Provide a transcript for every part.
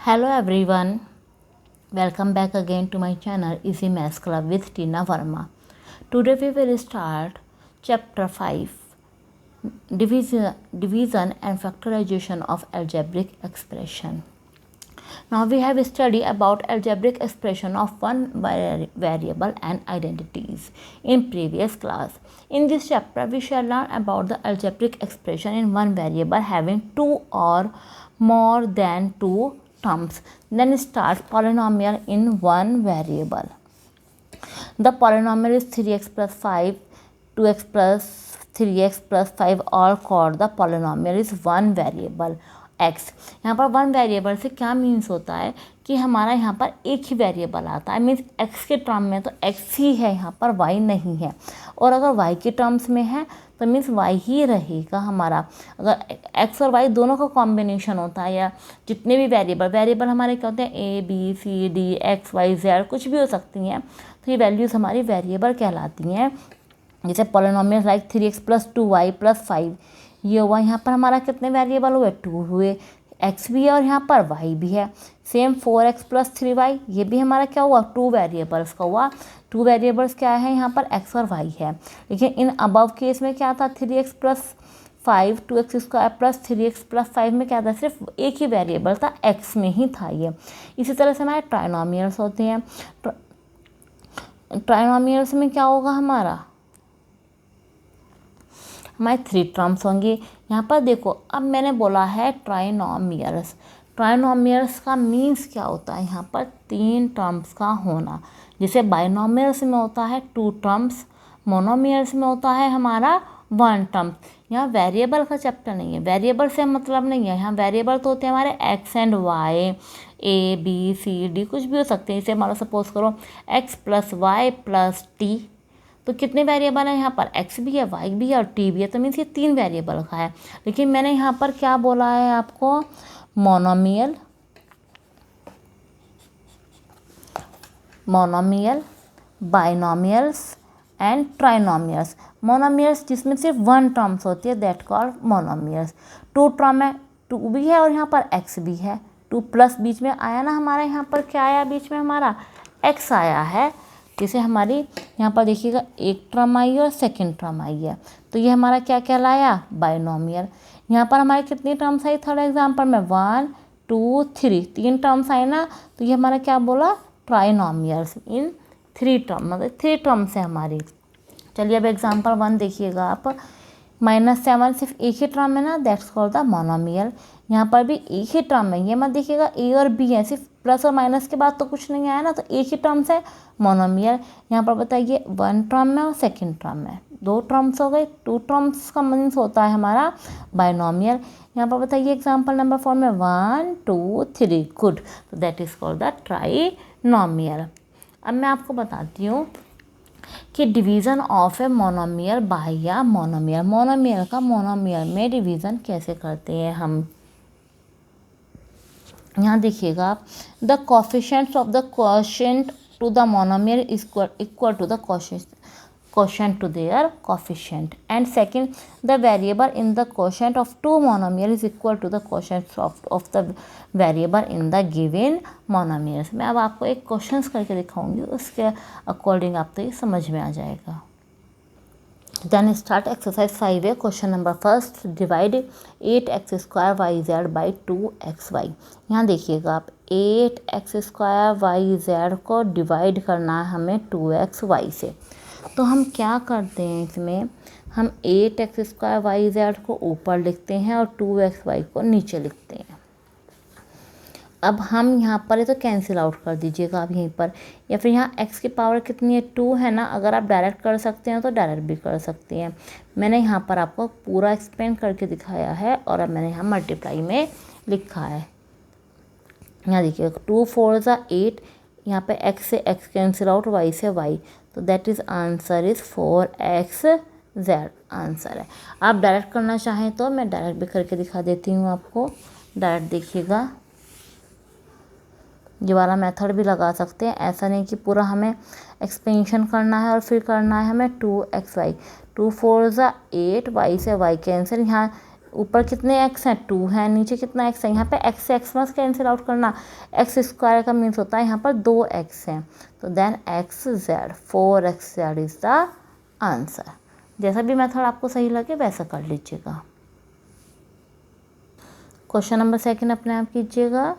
Hello everyone, welcome back again to my channel Easy Maths Club with Tina Verma. Today we will start chapter 5 division and factorization of algebraic expression. Now we have studied about algebraic expression of one variable and identities in previous class. In this chapter we shall learn about the algebraic expression in one variable having two or more than two terms. Then start polynomial in one variable. The polynomial is 3x plus 5, 2x plus 3x plus 5 all called the polynomial is one variable x. यहाँ पर one variable से क्या means होता है कि हमारा यहाँ पर एक ही वेरिएबल आता है, मीन्स x के टर्म में तो x ही है, यहाँ पर y नहीं है। और अगर y के टर्म्स में है तो मीन्स y ही रहेगा हमारा। अगर x और y दोनों का कॉम्बिनेशन होता है या जितने भी वेरिएबल हमारे क्या होते हैं a b c d x y z कुछ भी हो सकती हैं, तो ये वैल्यूज़ हमारी वेरिएबल कहलाती हैं। जैसे polynomial like 3x plus 2y plus 5 ये हुआ, यहाँ पर हमारा कितने वेरिएबल हुए 2 हुए, x भी है और यहाँ पर y भी है। सेम 4x प्लस 3y ये भी हमारा क्या हुआ 2 वेरिएबल्स का हुआ। 2 वेरिएबल्स क्या है यहाँ पर x और y है। लेकिन इन अबव केस में क्या था 3x plus 5 2x square plus 3x plus 5 में क्या था सिर्फ एक ही वेरिएबल था, x में ही था ये। इसी तरह से हमारे ट्राइनोमियल्स होते हैं। ट्राइनोमियल्स में क्या होगा हमारे 3 टर्म्स होंगे। यहाँ पर देखो अब मैंने बोला है ट्राइनोमियल्स। ट्राइनोमियल्स का मीन्स क्या होता है यहाँ पर 3 टर्म्स का होना। जैसे बाइनोमियल्स में होता है 2 टर्म्स, मोनोमियल्स में होता है हमारा 1 टर्म। यहाँ वेरिएबल का चैप्टर नहीं है, वेरिएबल से मतलब नहीं है। यहाँ वेरिएबल तो होते हैं हमारे x and y, a b c d कुछ भी हो सकते हैं। इसे हमारा सपोज करो x plus y plus t, तो कितने वेरिएबल हैं यहाँ पर x भी है y भी है और t भी है, तो मीन्स ये 3 वेरिएबल का है। लेकिन मैंने यहाँ पर क्या बोला है आपको monomial, binomials and trinomials. Monomials जिसमें सिर्फ 1 टर्म्स होती है दैट कॉल्ड मोनोमियल्स। 2 टर्म है, 2 भी है और यहाँ पर x भी है। 2 प्लस बीच में आया ना हमारा, यहाँ पर क्या आया बीच में हमारा x आया है। जैसे हमारी यहाँ पर देखिएगा एक टर्म आई है और सेकंड टर्म आई है, तो ये हमारा क्या कहलाया बाइनोमियल। यहाँ पर हमारे कितनी टर्म्स आई थर्ड एग्जाम्पल में 1 2 3 3 टर्म्स आई ना, तो ये हमारा क्या बोला ट्राइनोमियल्स इन 3 टर्म, मतलब 3 टर्म्स है हमारी। चलिए अब एग्जाम्पल 1 देखिएगा आप। -7 सिर्फ एक ही टर्म है ना, दैट्स कॉल्ड द मोनोमियल। यहाँ पर भी एक ही टर्म है, ये मत देखिएगा a और b है, सिर्फ प्लस और माइनस के बाद तो कुछ नहीं आया ना, तो एक ही टर्म्स है मोनोमियल। यहाँ पर बताइए 1 टर्म है और सेकंड टर्म है, 2 टर्म्स हो गए। 2 टर्म्स का मीन्स होता है हमारा बाइनोमियल। यहाँ पर बताइए एग्जाम्पल नंबर 4 में 1 2 3 गुड, तो that is called the trinomial. अब मैं आपको बताती हूँ कि division of a monomial by या मोनोमियल, मोनोमियल का मोनोमियल में डिवीज़न कैसे करते हैं हम। यहाँ देखिएगा आप, the coefficients of the quotient to the monomial is equal to the quotient to their coefficient, and second the variable in the quotient of two monomial is equal to the quotient of the variable in the given monomials। मैं अब आपको एक questions करके दिखाऊंगी, उसके according आपको ये समझ में आ जाएगा। Then start exercise 5 question number first, divide 8x square y z by 2xy। यहाँ देखिएगा आप 8x स्क्वायर वाई जेड को डिवाइड करना है हमें 2xy से। तो हम क्या करते हैं इसमें, हम 8x स्क्वायर वाई जेड को ऊपर लिखते हैं और 2xy को नीचे लिखते हैं। अब हम यहाँ पर ये तो कैंसिल आउट कर दीजिएगा आप यहीं पर, या फिर यहाँ x की पावर कितनी है 2 है ना, अगर आप डायरेक्ट कर सकते हैं तो डायरेक्ट भी कर सकते हैं। मैंने यहाँ पर आपको पूरा एक्सप्लेन करके दिखाया है और अब मैंने यहाँ मल्टीप्लाई में लिखा है। यहाँ देखिएगा 2 4 ज़ा 8, यहाँ पे x से x कैंसिल आउट, y से y, तो that is answer is 4xz answer है। आप डायरेक्ट करना चाहें तो मैं डायरेक्ट भी करके दिखा देती हूँ आपको। डायरेक्ट देखिएगा, ये वाला मेथड भी लगा सकते हैं, ऐसा नहीं कि पूरा हमें एक्सपेंशन करना है और फिर करना है हमें 2xy। 2 4 ज़ा 8, y से y कैंसिल, यहाँ ऊपर कितने एक्स हैं, 2 हैं, नीचे कितना एक्स है, यहाँ पे एक्स से एक्स मस्त कैंसिल आउट करना, एक्स स्क्वायर का मीन्स होता है यहाँ पर 2 एक्स हैं, तो then x z 4xz is the answer. जैसा भी मेथड आपको सही लगे वैसा कर लीजिएगा। क्वेश्चन नंबर 2 अपने आप कीजिएगा।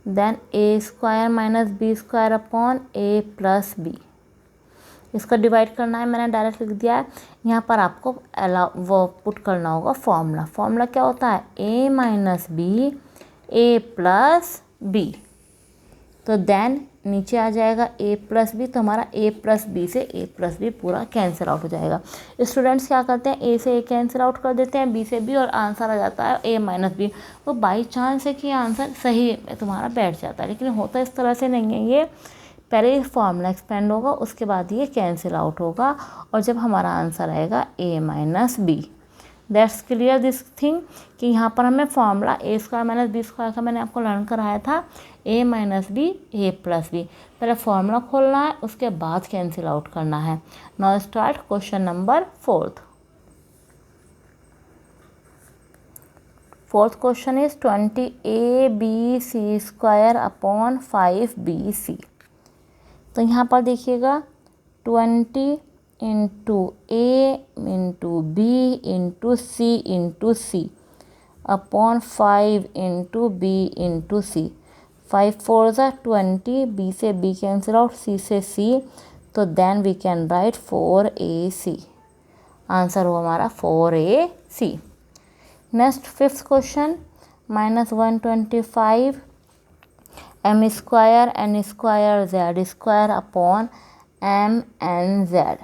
Then a square minus b square upon a plus b, इसका डिवाइड करना है, मैंने डायरेक्ट लिख दिया है। यहाँ पर आपको वो पुट करना होगा फॉर्मूला। फॉर्मूला क्या होता है, a minus b a plus b, तो देन नीचे आ जाएगा a प्लस बी, तो हमारा a प्लस बी से a प्लस बी पूरा कैंसिल आउट हो जाएगा। स्टूडेंट्स क्या करते हैं, a से a कैंसिल आउट कर देते हैं, b से b, और आंसर आ जाता है a माइनस बी। तो बाई चांस है कि आंसर सही तुम्हारा बैठ जाता है, लेकिन होता इस तरह से नहीं है। ये पहले फॉर्मूला एक्सपेंड होगा, उसके बाद ये कैंसिल आउट होगा, और जब हमारा आंसर आएगा a minus b. That's clear this thing कि यहाँ पर हमें formula a square minus b square का मैंने आपको लर्न कराया था, a minus b a plus b. पहले फॉर्मूला खोलना है, उसके बाद कैंसिल आउट करना है। Now start question number 4। Fourth question is 20abc square upon 5bc। तो यहाँ पर देखिएगा 20 into a into b into c into c upon 5 into b into सी। 5 4 ज़ा 20, बी से बी कैंसिल आउट, सी से सी, तो then we can write 4ac। Answer हो हमारा 4ac। Next 5th question, minus 125 m square n square z square upon m n z।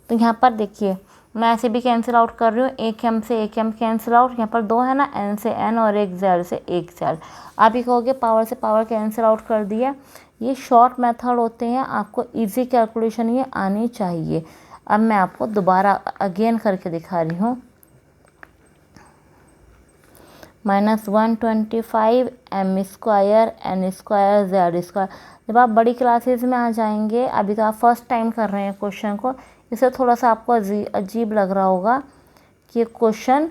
तो यहाँ पर देखिए मैं ऐसे भी कैंसिल आउट कर रही हूँ, एक m से एक m कैंसिल आउट, यहाँ पर 2 है ना, n से n, और एक z से एक z। आप ही कहोगे पावर से पावर कैंसिल आउट कर दिया। ये शॉर्ट मेथड होते हैं, आपको इजी कैलकुलेशन ये आनी चाहिए। अब मैं आपको दोबारा अगेन करके दिखा रही हूँ। Minus 125 m square n square z square. जब आप बड़ी क्लासेस में आ जाएंगे, अभी तो आप फर्स्ट टाइम कर रहे हैं क्वेश्चन को, इससे थोड़ा सा आपको अजीब लग रहा होगा कि क्वेश्चन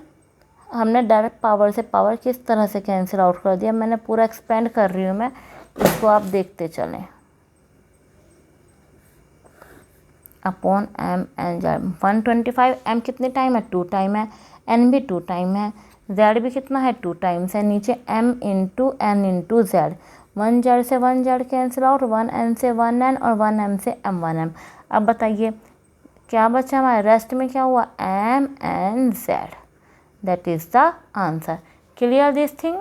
हमने डायरेक्ट पावर से पावर किस तरह से कैंसिल आउट कर दिया। मैंने पूरा एक्सपेंड कर रही हूँ मैं, इसको आप देखते चलें। Upon m n z 125 m कितने टाइम है, 2 टाइम है, n भी 2 टाइम है, z भी कितना है, 2 टाइम्स है, नीचे m into n into z। 1 z से 1 z कैंसिल आउट, 1 n से 1 n, और 1 m से m1 m। अब बताइए क्या बचा हमारे रेस्ट में, क्या हुआ, m n z। That is the answer. Clear this thing.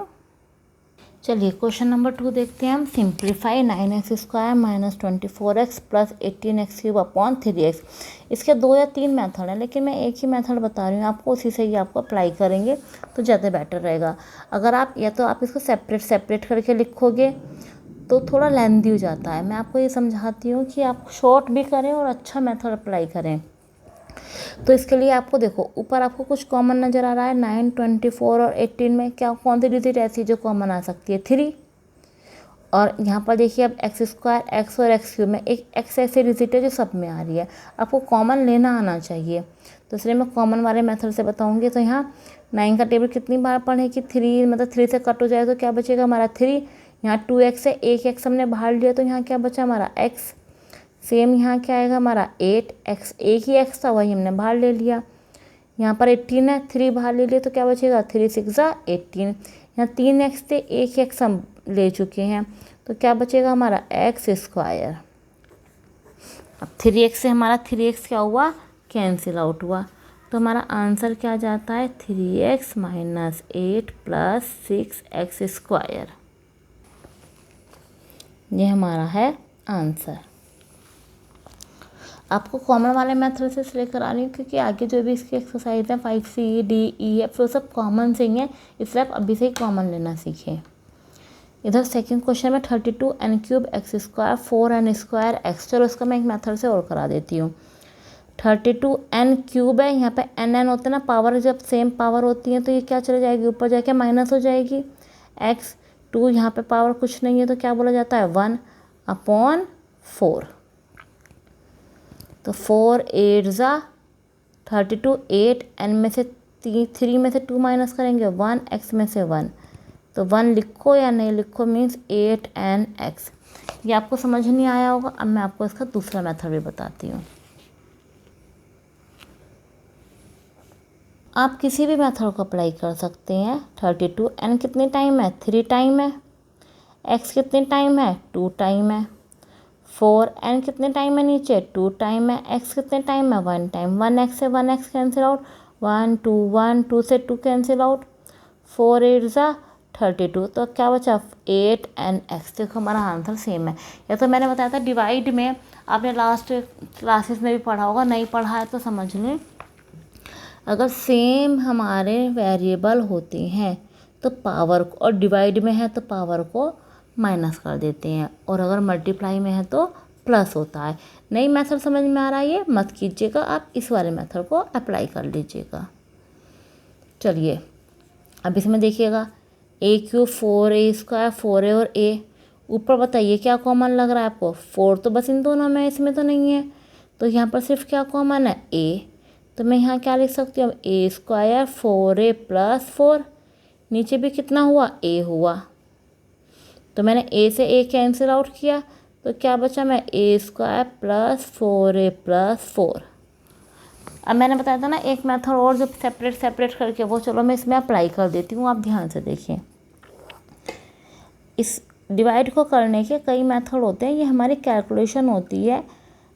चलिए क्वेश्चन नंबर 2 देखते हैं हम। Simplify 9x square minus 24x plus 18x cube upon 3x। इसके 2 या 3 मेथड हैं, लेकिन मैं एक ही मेथड बता रही हूँ आपको, उसी से ही आपको अप्लाई करेंगे तो ज़्यादा बेटर रहेगा। अगर आप या तो आप इसको सेपरेट करके लिखोगे तो थोड़ा लेंथी हो जाता है। मैं आपको ये समझाती हूँ कि आप शॉर्ट भी करें और अच्छा मेथड अप्लाई करें। तो इसके लिए आपको देखो, ऊपर आपको कुछ कॉमन नज़र आ रहा है, 9, 24 और 18 में क्या कौन सी डिजिट ऐसी है जो कॉमन आ सकती है, 3। और यहाँ पर देखिए अब एक्स स्क्वायर, एक्स और एक्स क्यूब में एक एक्स ऐसी डिजिट है जो सब में आ रही है, आपको कॉमन लेना आना चाहिए। तो इसलिए मैं कॉमन वाले मेथड से बताऊँगी। तो यहाँ 9 का टेबल कितनी बार पढ़े कि 3, मतलब 3 से कट हो जाए तो क्या बचेगा हमारा 3। यहाँ 2x है, एक एक्स हमने बाहर लिया, तो यहाँ क्या बचा हमारा x। सेम यहाँ क्या आएगा हमारा 8x, एक ही x था वही हमने बाहर ले लिया। यहाँ पर 18 है, 3 बाहर ले लिया, तो क्या बचेगा 3 6 18। यहाँ 3x थे, एक x हम ले चुके हैं, तो क्या बचेगा हमारा x स्क्वायर। अब 3x से हमारा 3x क्या हुआ, कैंसिल आउट हुआ, तो हमारा आंसर क्या जाता है 3x minus 8 plus 6x square. ये हमारा है आंसर। आपको कॉमन वाले मेथड से इसलिए करा रही हूँ क्योंकि आगे जो भी इसकी एक्सरसाइज है 5C D E F वो सब कॉमन से ही हैं, इसलिए आप अभी से ही कॉमन लेना सीखें। इधर सेकंड क्वेश्चन में 32 n cube x square 4n square x. चलो इसका मैं एक मेथड से और करा देती हूँ। 32 n क्यूब है, यहाँ पे n होते हैं ना पावर, जब सेम पावर होती है तो ये क्या चले जाएगी, ऊपर जाके माइनस हो जाएगी। x 2 यहाँ पे पावर कुछ नहीं है तो क्या बोला जाता है 1 अपॉन 4। तो 4 8 ज़ा 32, 8 n में से 3 में से 2 माइनस करेंगे 1, x में से 1, तो 1 लिखो या नहीं लिखो मीन्स 8nx। ये आपको समझ नहीं आया होगा। अब मैं आपको इसका दूसरा मेथड भी बताती हूँ। आप किसी भी मेथड को अप्लाई कर सकते हैं। 32 n कितने टाइम है, 3 टाइम है। x कितने टाइम है, 2 टाइम है। 4 n कितने टाइम है नीचे, 2 टाइम है। x कितने टाइम है, 1 टाइम। 1x से 1x कैंसिल आउट, 1 2 1 2 से 2 कैंसिल आउट, 4 8 ज़ा 32, तो क्या बचा 8nx। देखो हमारा आंसर सेम है। या तो मैंने बताया था डिवाइड में, आपने लास्ट क्लासेस में भी पढ़ा होगा, नहीं पढ़ा है तो समझ लें। अगर सेम हमारे वेरिएबल होते हैं तो पावर को, और डिवाइड में है तो पावर को माइनस कर देते हैं, और अगर मल्टीप्लाई में है तो प्लस होता है। नई मेथड समझ में आ रहा है, ये मत कीजिएगा, आप इस वाले मेथड को अप्लाई कर लीजिएगा। चलिए अब इसमें देखिएगा a³ 4a², 4a और a, ऊपर बताइए क्या कॉमन लग रहा है आपको। 4 तो बस इन दोनों में, इसमें तो नहीं है, तो यहाँ पर सिर्फ क्या कॉमन है, a। तो मैं यहाँ क्या लिख सकती हूँ, a² 4a + 4, नीचे भी कितना हुआ, a हुआ, तो मैंने a से a कैंसिल आउट किया, तो क्या बचा, मैं a² + 4a + 4। अब मैंने बताया था ना एक मेथड और जो सेपरेट करके, वो चलो मैं इसमें अप्लाई कर देती हूँ। आप ध्यान से देखिए, इस डिवाइड को करने के कई मेथड होते हैं, ये हमारी कैलकुलेशन होती है,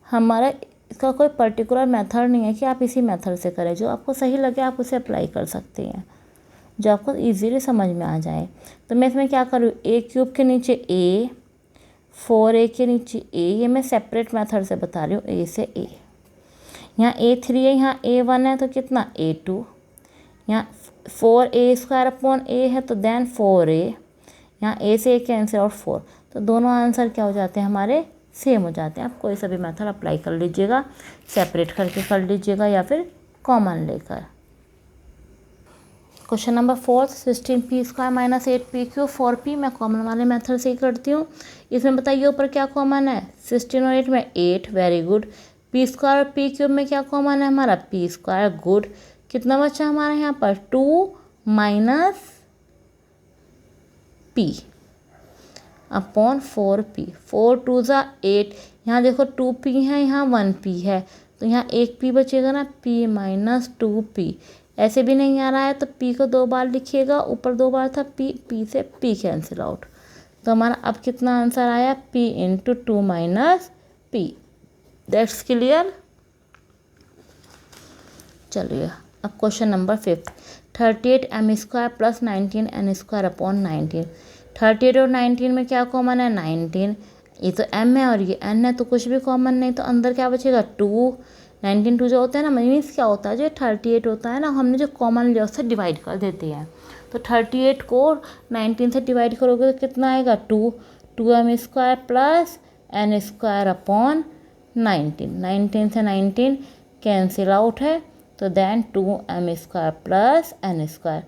हमारा इसका कोई पर्टिकुलर मेथड नहीं है कि आप इसी मेथड से करें। जो आपको सही लगे आप उसे अप्लाई कर सकते हैं, जो आपको इजीली समझ में आ जाए। तो मैं इसमें क्या करूँ, a³ के नीचे a, 4a के नीचे a, ये मैं सेपरेट मेथड से बता रही हूँ, a से a। यहाँ a3 है, यहाँ a1 है, तो कितना a2, यहाँ 4a² है, तो देन 4a, यहाँ a से a कैंसिल और 4, तो दोनों आंसर क्या हो जाते हैं हमारे, सेम हो जाते हैं। आप कोई सा भी मेथड अप्लाई कर लीजिएगा, सेपरेट करके कर लीजिएगा या फिर कॉमन लेकर। Question number 4, 16p² - 8p³ 4p, मैं कॉमन वाले मेथड से ही करती हूँ। इसमें बताइए ऊपर क्या कॉमन है, 16 और 8 में 8, वेरी गुड। p² और p³ में क्या कॉमन है हमारा, p², गुड। कितना बचा हमारा यहाँ पर, 2 - p अपॉन 4p, 4 2 ज़ा 8, यहाँ देखो 2p है, यहाँ 1p है, तो यहाँ 1p बचेगा ना, p - 2p। ऐसे भी नहीं आ रहा है तो p को 2 बार लिखिएगा, ऊपर 2 बार था p से p कैंसिल आउट, तो हमारा अब कितना आंसर आया, p × 2 - p। That's clear. चलिए अब question number 5, 38m² + 19n² upon 19। 38 और 19 में क्या कॉमन है, 19, ये तो m है और ये n है, तो कुछ भी कॉमन नहीं, तो अंदर क्या बचेगा, 2। 19 2 जो होता है ना, मीन्स क्या होता है, जो 38 होता है ना, हमने जो कॉमन लिया उससे डिवाइड कर देते हैं। तो 38 को 19 से डिवाइड करोगे तो कितना आएगा, 2, 2m² + n² अपॉन 19। 19 से 19 कैंसिल आउट है, तो then 2m² + n²,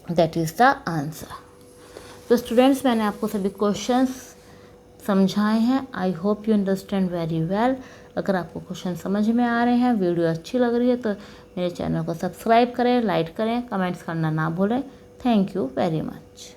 that is the answer. तो स्टूडेंट्स, मैंने आपको सभी क्वेश्चंस समझाए हैं। I hope you understand very well. अगर आपको क्वेश्चन समझ में आ रहे हैं, वीडियो अच्छी लग रही है, तो मेरे चैनल को सब्सक्राइब करें, लाइक करें, कमेंट्स करना ना भूलें। Thank you very much.